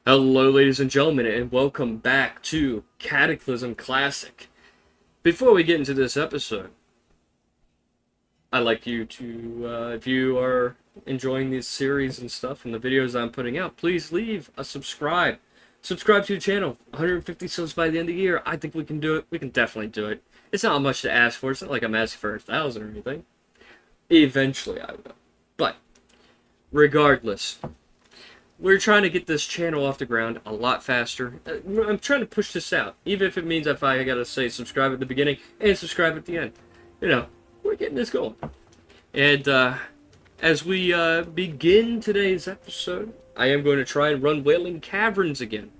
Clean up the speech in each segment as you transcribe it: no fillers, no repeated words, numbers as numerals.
Hello, ladies and gentlemen, and welcome back to Cataclysm Classic. Before we get into this episode, I'd like you to, if you are enjoying these series and stuff and the videos I'm putting out, please leave a subscribe. Subscribe to the channel. 150 subs by the end of the year. I think we can do it. We can definitely do it. It's not much to ask for. It's not like I'm asking for 1,000 or anything. Eventually, I will. But, regardless, we're trying to get this channel off the ground a lot faster. I'm trying to push this out, even if it means if I gotta say subscribe at the beginning and subscribe at the end. You know, we're getting this going. And as we begin today's episode, I am going to try and run Wailing Caverns again.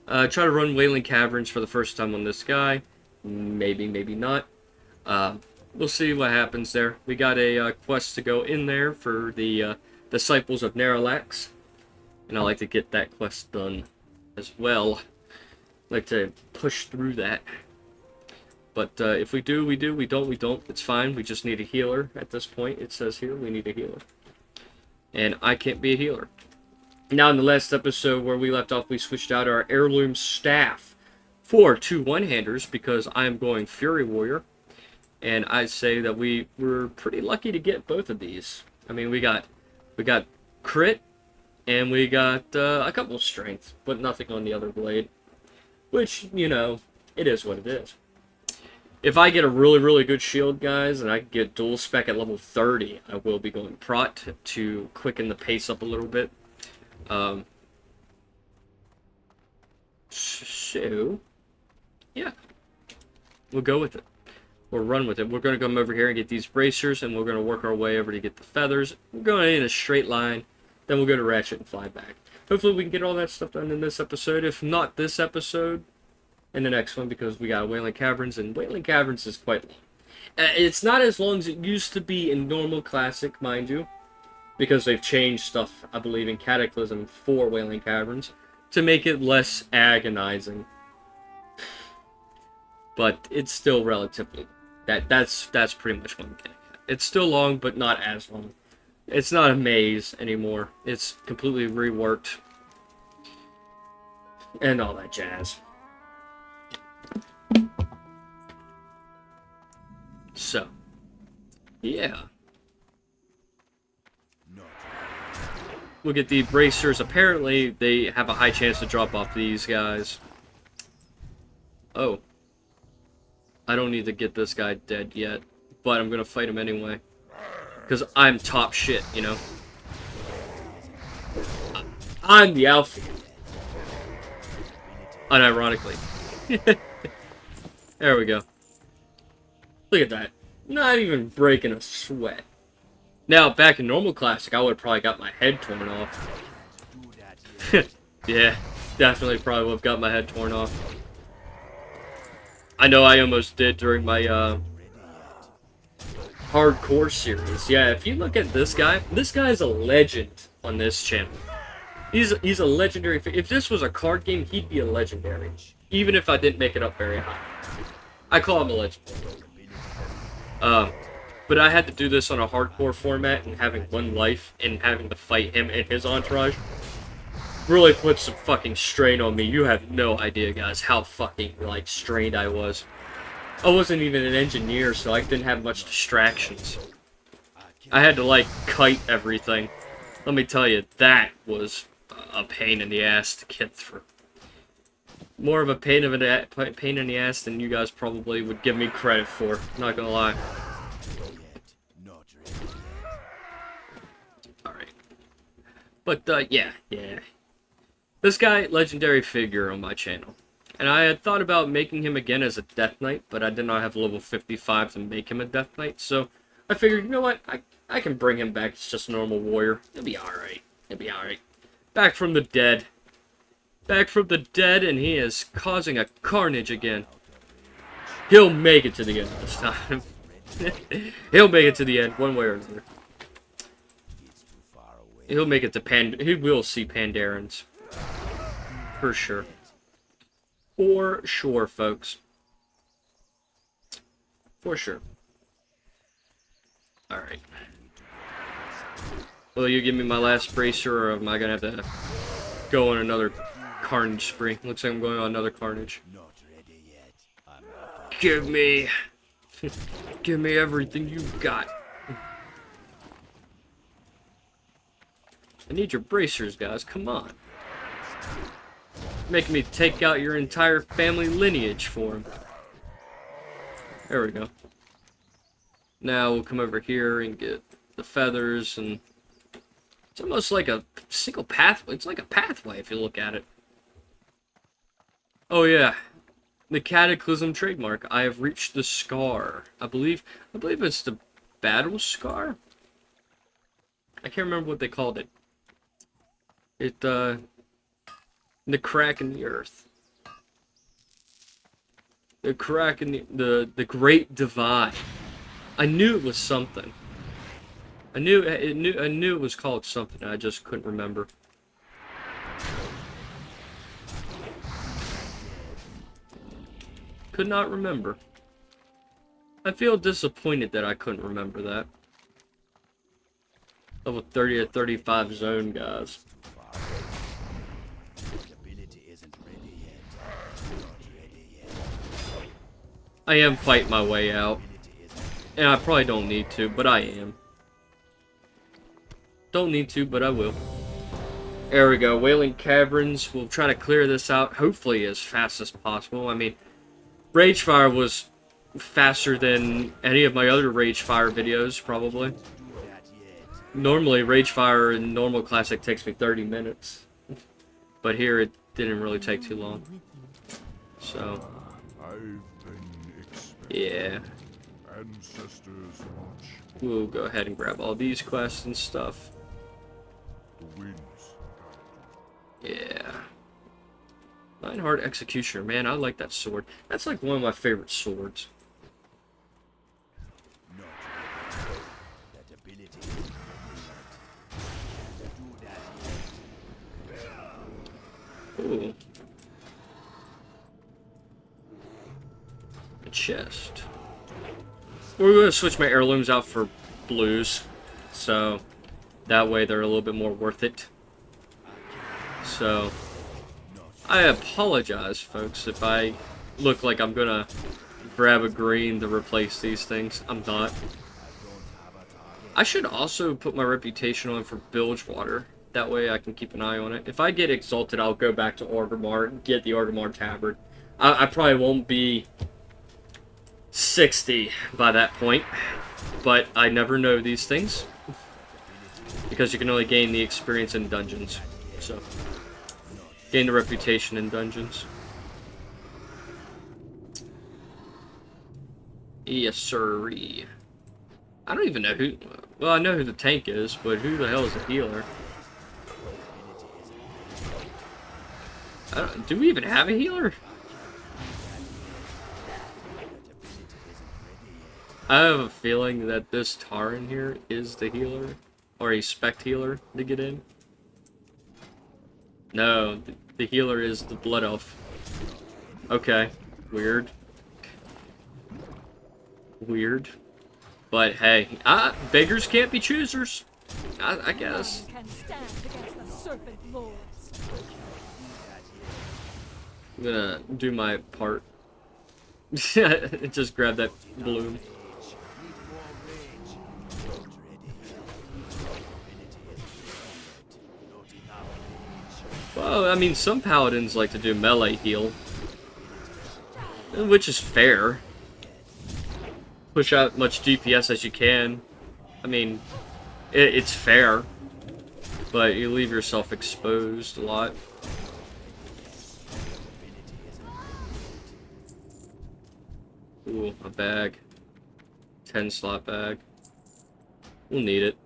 Try to run Wailing Caverns for the first time on this guy. Maybe, maybe not. We'll see what happens there. We got a quest to go in there for the Disciples of Naralax. And I like to get that quest done as well. I like to push through that. But if we do, we do. We don't, we don't. It's fine. We just need a healer at this point. It says here we need a healer. And I can't be a healer. Now, in the last episode where we left off, we switched out our heirloom staff for 2 one-handers because I'm going Fury Warrior. And I'd say that we were pretty lucky to get both of these. I mean, we got crit. And we got a couple of strength, but nothing on the other blade. Which, you know, it is what it is. If I get a really, really good shield, guys, and I can get dual spec at level 30, I will be going prot to quicken the pace up a little bit. So, yeah. We'll go with it. We'll run with it. We're going to come over here and get these bracers, and we're going to work our way over to get the feathers. We're going in a straight line. Then we'll go to Ratchet and fly back. Hopefully we can get all that stuff done in this episode. If not this episode, in the next one, because we got Wailing Caverns, and Wailing Caverns is quite long. It's not as long as it used to be in normal Classic, mind you, because they've changed stuff, I believe, in Cataclysm for Wailing Caverns to make it less agonizing. But it's still relatively... That's pretty much what I'm getting at. It's still long, but not as long. It's not a maze anymore. It's completely reworked. And all that jazz. So, yeah. We'll get the bracers. Apparently, they have a high chance to drop off these guys. Oh. I don't need to get this guy dead yet. But I'm going to fight him anyway. Because I'm top shit, you know? I'm the alpha. Unironically. There we go. Look at that. Not even breaking a sweat. Now, back in normal Classic, I would have probably got my head torn off. Yeah, definitely probably would have got my head torn off. I know I almost did during my, hardcore series. Yeah, if you look at this guy's a legend on this channel. He's a legendary. If this was a card game, he'd be a legendary. Even if I didn't make it up very high. I call him a legend. But I had to do this on a hardcore format and having 1 life and having to fight him and his entourage really put some fucking strain on me. You have no idea, guys, how fucking, like, strained I was. I wasn't even an engineer, so I didn't have much distractions. I had to, like, kite everything. Let me tell you, that was a pain in the ass to get through. More of a pain in the ass than you guys probably would give me credit for. Not gonna lie. Alright. But, yeah. This guy, legendary figure on my channel. And I had thought about making him again as a Death Knight, but I did not have level 55 to make him a Death Knight, so I figured, you know what, I can bring him back as just a normal warrior. It'll be alright. It'll be alright. Back from the dead. Back from the dead, and he is causing a carnage again. He'll make it to the end this time. He'll make it to the end, one way or another. He'll make it to he will see Pandarans. For sure. For sure, folks. For sure. Alright. Will you give me my last bracer, or am I gonna have to go on another carnage spree. Looks like I'm going on another carnage. Give me... Give me everything you've got. I need your bracers, guys. Come on. Making me take out your entire family lineage for him. There we go. Now we'll come over here and get the feathers, and it's almost like a single pathway. It's like a pathway if you look at it. Oh yeah, the Cataclysm trademark. I have reached the scar. I believe it's the battle scar. I can't remember what they called it. The crack in the earth. The crack in the Great Divide. I knew it was something. I knew it was called something. I just couldn't remember. Could not remember. I feel disappointed that I couldn't remember that. Level 30 to 35 zone, guys. I am fighting my way out. And I probably don't need to, but I am. Don't need to, but I will. There we go. Wailing Caverns. We'll try to clear this out, hopefully as fast as possible. I mean, Ragefire was faster than any of my other Ragefire videos, probably. Normally, Ragefire in normal classic takes me 30 minutes. But here, it didn't really take too long. So, yeah. We'll go ahead and grab all these quests and stuff. Yeah. Lionheart Executioner. Man, I like that sword. That's like one of my favorite swords. Ooh. A chest. We're going to switch my heirlooms out for blues. So, that way they're a little bit more worth it. So, I apologize, folks, if I look like I'm gonna grab a green to replace these things. I'm not. I should also put my reputation on for Bilgewater. That way I can keep an eye on it. If I get exalted, I'll go back to Orgrimmar and get the Orgrimmar Tabard. I probably won't be 60 by that point, but I never know these things. Because you can only gain the experience in dungeons. So, gain the reputation in dungeons. Yes, sirree. I don't even know who... Well, I know who the tank is, but who the hell is the healer? Do we even have a healer? I have a feeling that this Taran here is the healer. Or a spec healer to get in. No, the healer is the Blood Elf. Okay, weird. Weird. But hey, beggars can't be choosers. I guess. I'm gonna do my part. Just grab that bloom. Well, I mean, some paladins like to do melee heal. Which is fair. Push out much DPS as you can. I mean, it's fair. But you leave yourself exposed a lot. Ooh, a bag. 10 slot bag. We'll need it.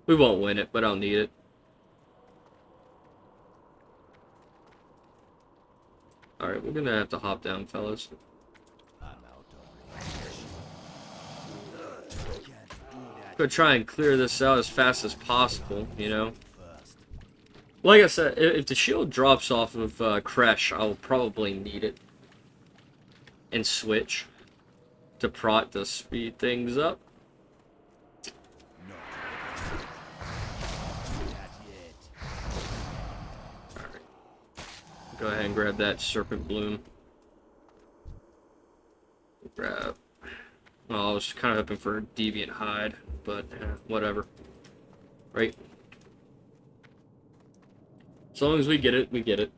We won't win it, but I'll need it. Alright, we're gonna have to hop down, fellas. Gonna try and clear this out as fast as possible, you know? Like I said, if the shield drops off of Kresh, I'll probably need it. And switch to prot to speed things up. Alright. Go ahead and grab that Serpent Bloom. Grab... Well, I was kind of hoping for a Deviant Hide, but whatever. Right? As long as we get it, we get it.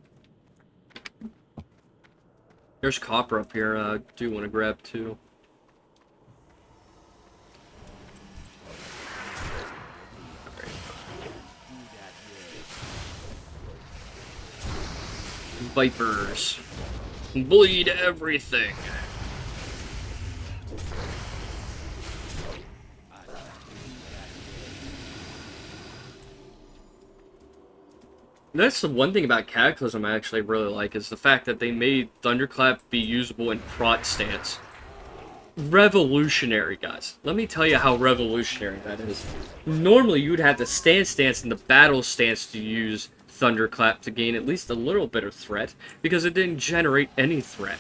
There's copper up here I do want to grab too. Right. Vipers. Bleed everything. That's the one thing about Cataclysm I actually really like, is the fact that they made Thunderclap be usable in prot stance. Revolutionary, guys. Let me tell you how revolutionary that is. Normally, you would have to stance in the battle stance to use Thunderclap to gain at least a little bit of threat, because it didn't generate any threat.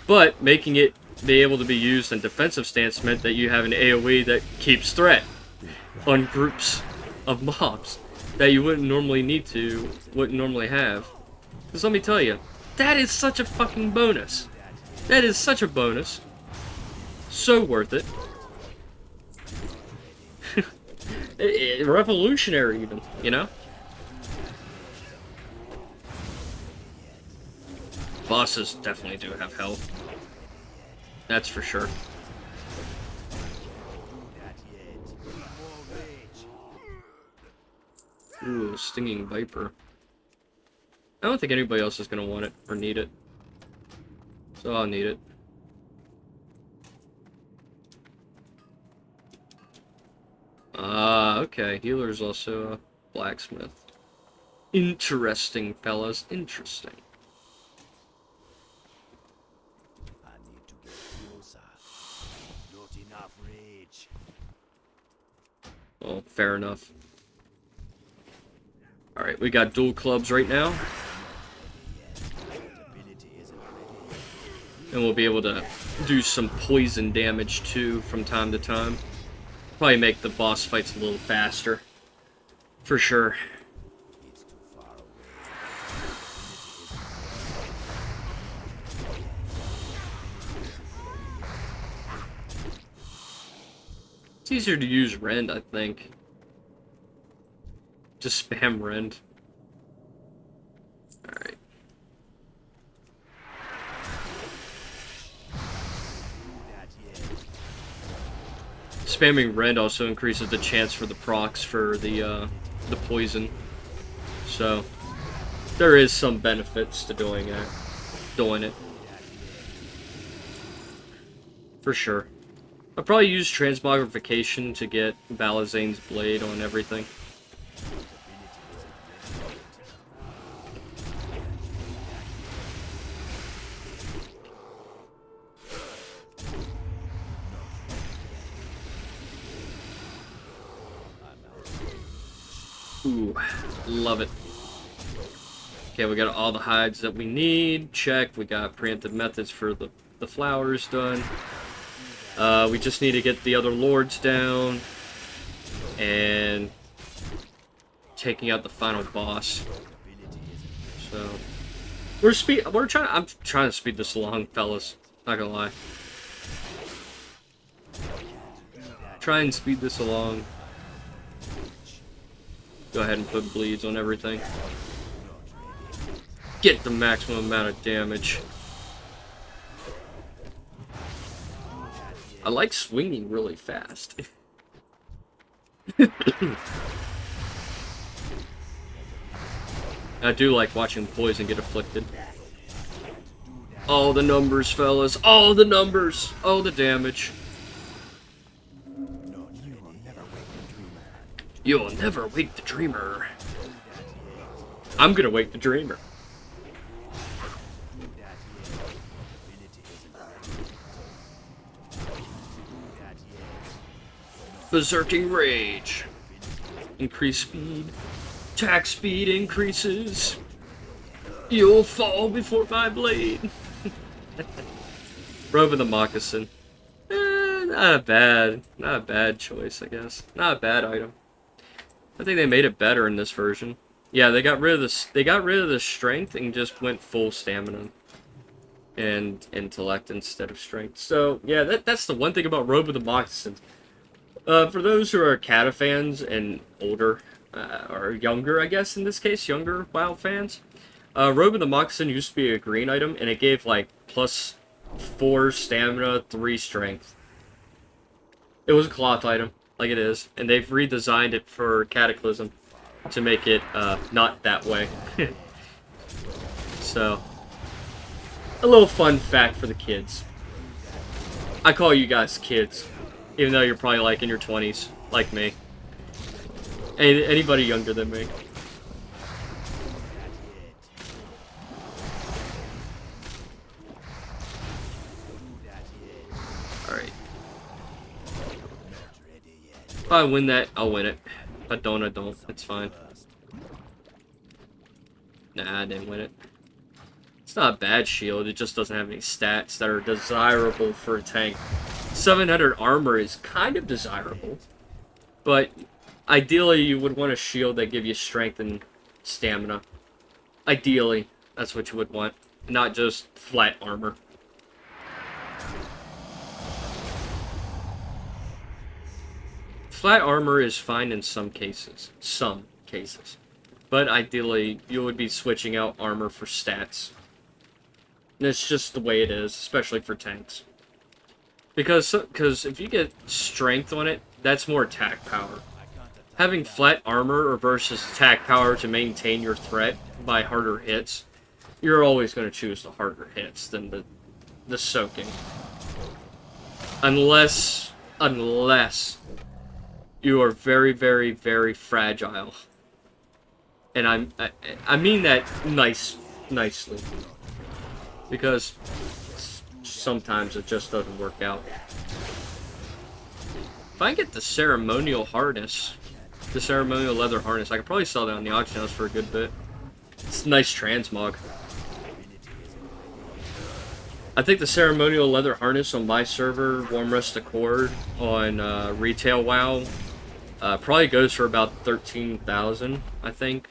But making it be able to be used in defensive stance meant that you have an AoE that keeps threat on groups of mobs that you wouldn't normally have. Because let me tell you, that is such a fucking bonus. That is such a bonus. So worth it. Revolutionary even, you know? Bosses definitely do have health. That's for sure. Ooh, Stinging Viper. I don't think anybody else is going to want it or need it. So I'll need it. Okay. Healer's also a blacksmith. Interesting, fellas. Interesting. I need to get closer. Not enough rage. Well, fair enough. Alright, we got dual clubs right now. And we'll be able to do some poison damage too from time to time. Probably make the boss fights a little faster. For sure. It's easier to use Rend, I think. Just spam Rend. Alright. Spamming Rend also increases the chance for the procs for the poison. So, there is some benefits to doing it. For sure. I'll probably use Transmogrification to get Balazane's Blade on everything. Ooh, love it. Okay, we got all the hides that we need. Check. We got preemptive methods for the flowers done. We just need to get the other lords down. And taking out the final boss. So I'm trying to speed this along, fellas. Not gonna lie. Try and speed this along. Go ahead and put bleeds on everything. Get the maximum amount of damage. I like swinging really fast. I do like watching poison get afflicted. All the numbers, fellas. All the numbers. All the damage. You'll never wake the dreamer. I'm gonna wake the dreamer. Berserking Rage. Increase speed. Attack speed increases. You'll fall before my blade. Robe of the Moccasin. Not a bad choice, I guess. Not a bad item. I think they made it better in this version. Yeah, they got rid of this. They got rid of the strength and just went full stamina and intellect instead of strength. So yeah, that's the one thing about Robe of the Moccasins. For those who are Cata fans and older, or younger, I guess in this case, younger WoW fans, Robe of the Moccasin used to be a green item, and it gave like +4 stamina, 3 strength. It was a cloth item, like it is, and they've redesigned it for Cataclysm to make it not that way. So, a little fun fact for the kids. I call you guys kids, even though you're probably like in your 20s, like me. Anybody younger than me. Alright. If I win that, I'll win it. If I don't, I don't. It's fine. Nah, I didn't win it. It's not a bad shield, it just doesn't have any stats that are desirable for a tank. 700 armor is kind of desirable, but ideally you would want a shield that give you strength and stamina. Ideally, that's what you would want, not just flat armor. Flat armor is fine in some cases. But ideally, you would be switching out armor for stats. And it's just the way it is, especially for tanks. Because if you get strength on it, that's more attack power. Having flat armor versus attack power to maintain your threat by harder hits, you're always going to choose the harder hits than the soaking. Unless you are very, very, very fragile. And I mean that nicely. Because sometimes it just doesn't work out. If I get the ceremonial harness, the ceremonial leather harness, I could probably sell that on the auction house for a good bit. It's a nice transmog. I think the ceremonial leather harness on my server, Warm Rest Accord, on retail WoW, probably goes for about 13,000, I think,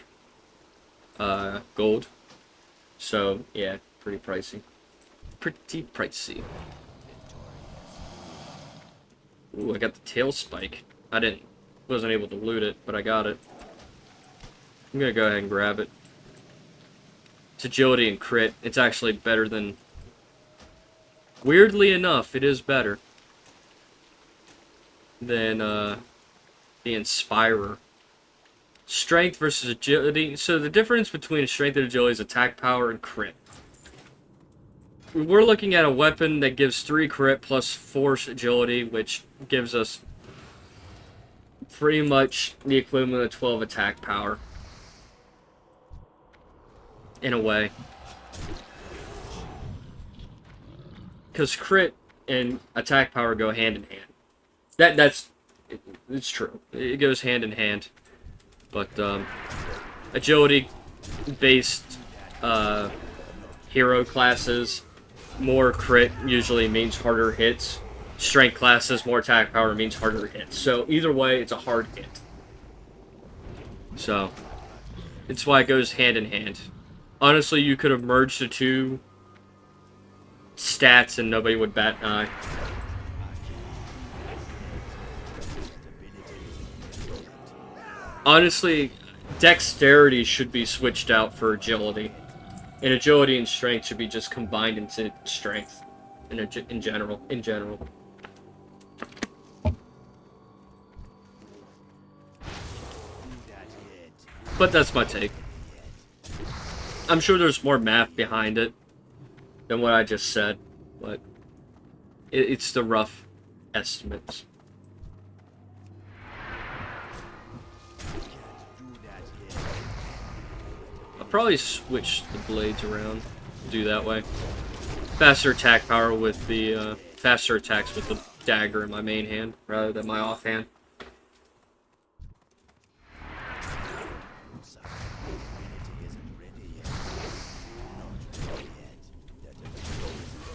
gold. So yeah, pretty pricey. Pretty pricey. Ooh, I got the tail spike. Wasn't able to loot it, but I got it. I'm gonna go ahead and grab it. It's agility and crit. It's actually better than... Weirdly enough, it is better than the Inspirer. Strength versus agility. So the difference between strength and agility is attack power and crit. We're looking at a weapon that gives 3 crit plus 4 agility, which gives us pretty much the equivalent of 12 attack power. In a way. Because crit and attack power go hand in hand. It's true. It goes hand in hand. But agility-based hero classes, more crit usually means harder hits. Strength classes, more attack power means harder hits. So either way, it's a hard hit. So it's why it goes hand in hand. Honestly, you could have merged the two stats and nobody would bat an eye. Honestly, dexterity should be switched out for agility. And agility and strength should be just combined into strength in general. But that's my take. I'm sure there's more math behind it than what I just said, but it's the rough estimates. I'll probably switch the blades around, do that way. Faster attack power with the faster attacks with the dagger in my main hand rather than my offhand.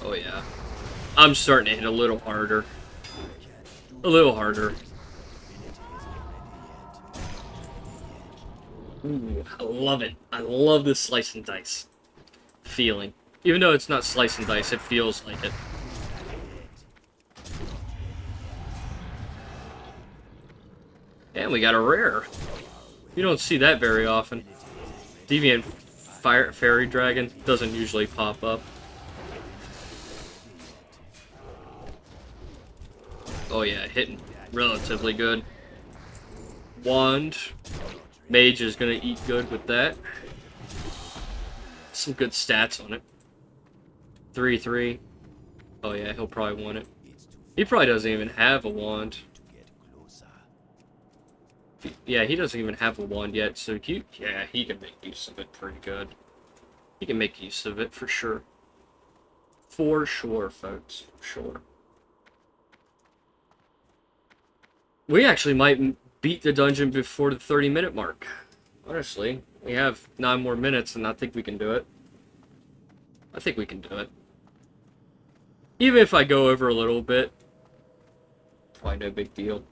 Oh yeah. I'm starting to hit a little harder. A little harder. Ooh, I love it. I love this slice and dice feeling. Even though it's not slice and dice, it feels like it. And we got a rare. You don't see that very often. Deviant Fairy Dragon doesn't usually pop up. Oh yeah, hitting relatively good. Wand. Mage is gonna eat good with that. Some good stats on it. 3/3. Oh yeah, he'll probably want it. He probably doesn't even have a wand. Yeah, he doesn't even have a wand yet, so he can make use of it pretty good. He can make use of it for sure. For sure, folks. Sure. We actually might beat the dungeon before the 30-minute mark. Honestly, we have 9 more minutes, and I think we can do it. I think we can do it. Even if I go over a little bit, probably no big deal.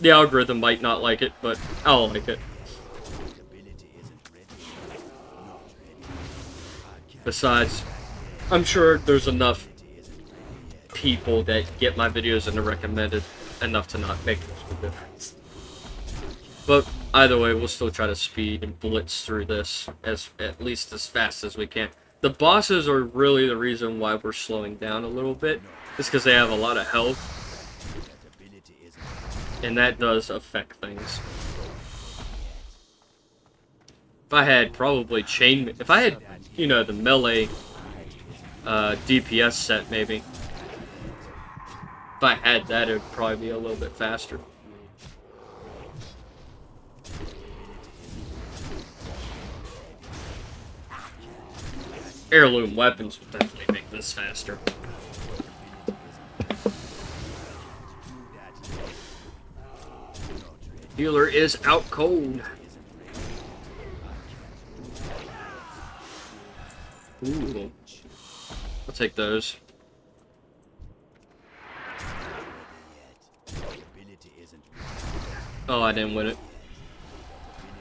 The algorithm might not like it, but I'll like it. Besides, I'm sure there's enough people that get my videos and are recommended enough to not make much of a difference. But either way, we'll still try to speed and blitz through this at least as fast as we can. The bosses are really the reason why we're slowing down a little bit. It's because they have a lot of health. And that does affect things. If I had probably if I had, you know, the melee DPS set maybe. If I had that, it would probably be a little bit faster. Heirloom weapons would definitely make this faster. Healer is out cold. Ooh. I'll take those. Oh, I didn't win it.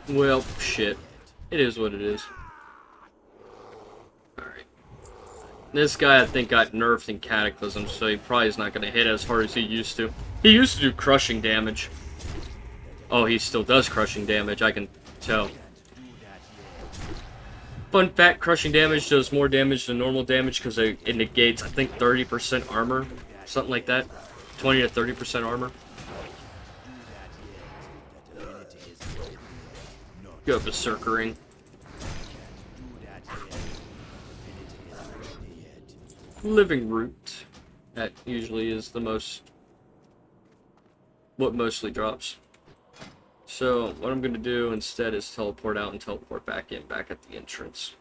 Well, shit. It is what it is. Alright. This guy, I think, got nerfed in Cataclysm, so he probably is not going to hit as hard as he used to. He used to do crushing damage. Oh, he still does crushing damage, I can tell. Fun fact, crushing damage does more damage than normal damage because it negates, I think, 30% armor. Something like that. 20 to 30% armor. Go berserkering. Living root. That usually is the what mostly drops. So, what I'm going to do instead is teleport out and teleport back in, back at the entrance.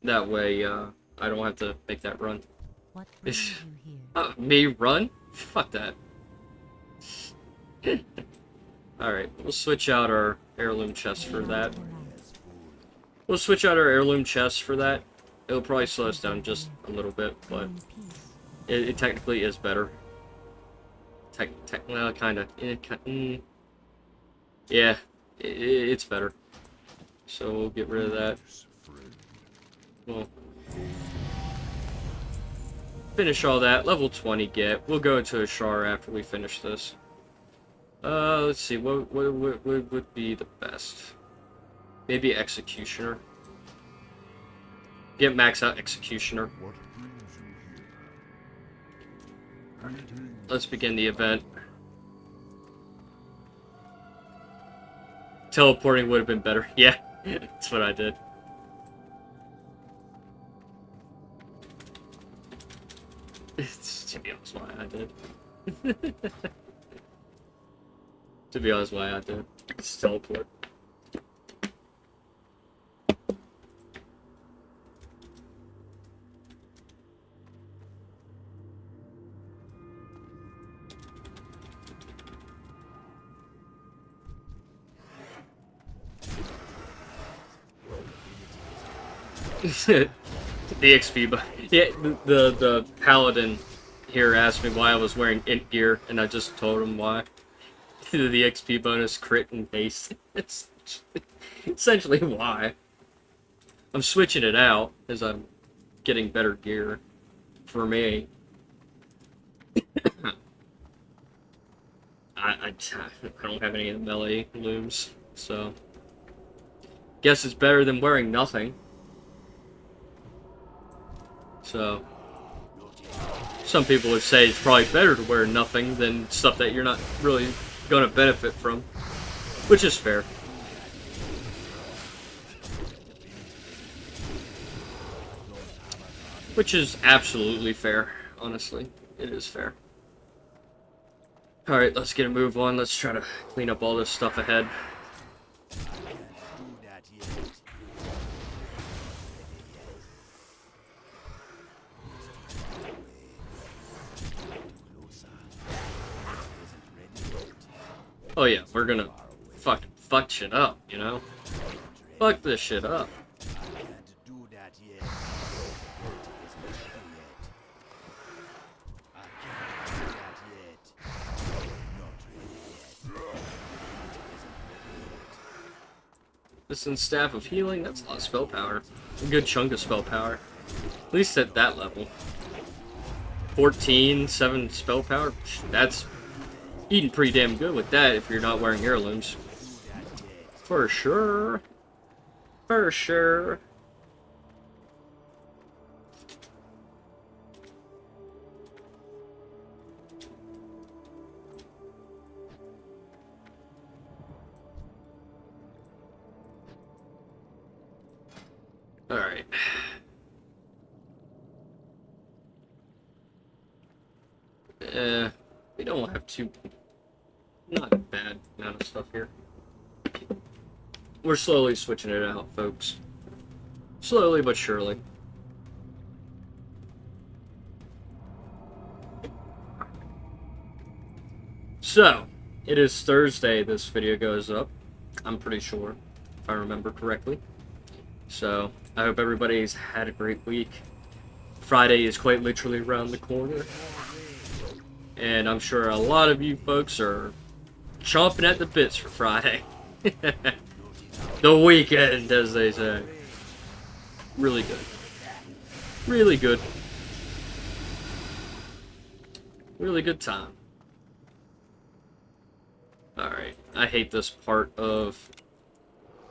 That way, I don't have to make that run. What brings you here? Me run? Fuck that. Alright, we'll switch out our heirloom chest for that. We'll switch out our heirloom chest for that. It'll probably slow us down just a little bit, but it technically is better. Well, kinda. Yeah, it's better. So we'll get rid of that. We'll finish all that. Level 20 get. We'll go into a Shar after we finish this. Let's see. What would be the best? Maybe Executioner. Get max out Executioner. Alright, let's begin the event. Teleporting would have been better. Yeah, that's what I did. To be honest, why I did. To be honest, why I did. Just teleport. The XP, but Yeah, the paladin here asked me why I was wearing int gear, and I just told him why. The XP bonus, crit, and haste. It's essentially why. I'm switching it out as I'm getting better gear for me. I don't have any of the melee looms, so guess it's better than wearing nothing. So some people would say it's probably better to wear nothing than stuff that you're not really going to benefit from, which is fair. Which is absolutely fair, honestly. It is fair. Alright, let's get a move on. Let's try to clean up all this stuff ahead. Oh yeah, we're gonna fuck shit up, you know? Fuck this shit up. This and Staff of Healing, that's a lot of spell power. A good chunk of spell power. At least at that level. 14, 7 spell power, that's eating pretty damn good with that if you're not wearing heirlooms. For sure. For sure. Alright. We don't have too... not a bad amount of stuff here. We're slowly switching it out, folks. Slowly but surely. So, it is Thursday this video goes up. I'm pretty sure, if I remember correctly. So, I hope everybody's had a great week. Friday is quite literally around the corner. And I'm sure a lot of you folks are chomping at the bits for Friday. The weekend, as they say. Really good. Really good. Really good time. Alright, I hate this part of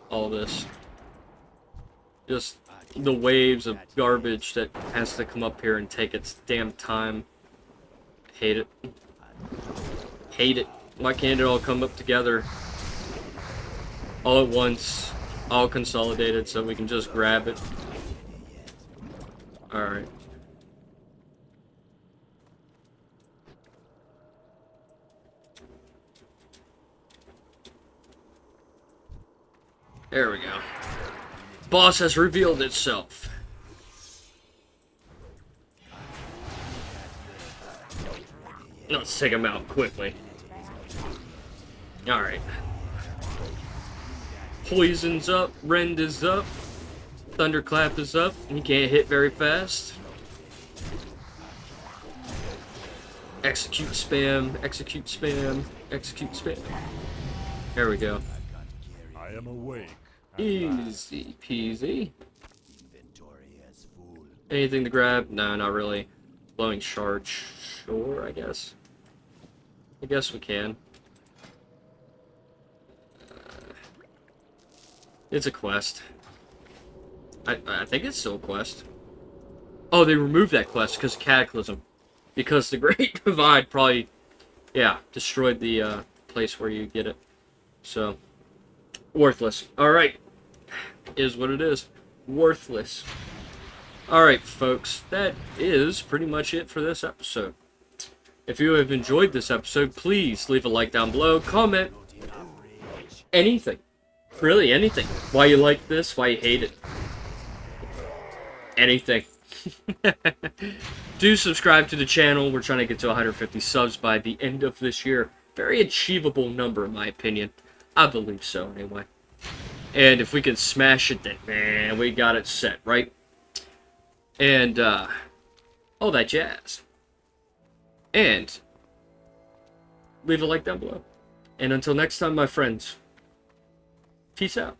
all this. Just the waves of garbage that has to come up here and take its damn time. Hate it. Hate it. Why can't it all come up together all at once, all consolidated, so we can just grab it? Alright. There we go. Boss has revealed itself. Let's take him out quickly. Alright. Poison's up, Rend is up, Thunderclap is up, he can't hit very fast. Execute spam, execute spam, execute spam. There we go. I am awake. Easy peasy. Anything to grab? No, not really. Blowing shard, sure, I guess. I guess we can. It's a quest. I think it's still a quest. Oh, they removed that quest because of Cataclysm. Because the Great Divide probably, yeah, destroyed the place where you get it. So, worthless. Alright. Is what it is. Worthless. Alright, folks. That is pretty much it for this episode. If you have enjoyed this episode, please leave a like down below. Comment anything. Really, anything. Why you like this, why you hate it. Anything. Do subscribe to the channel. We're trying to get to 150 subs by the end of this year. Very achievable number, in my opinion. I believe so, anyway. And if we can smash it, then, man, we got it set, right? And, all that jazz. And leave a like down below. And until next time, my friends, peace out.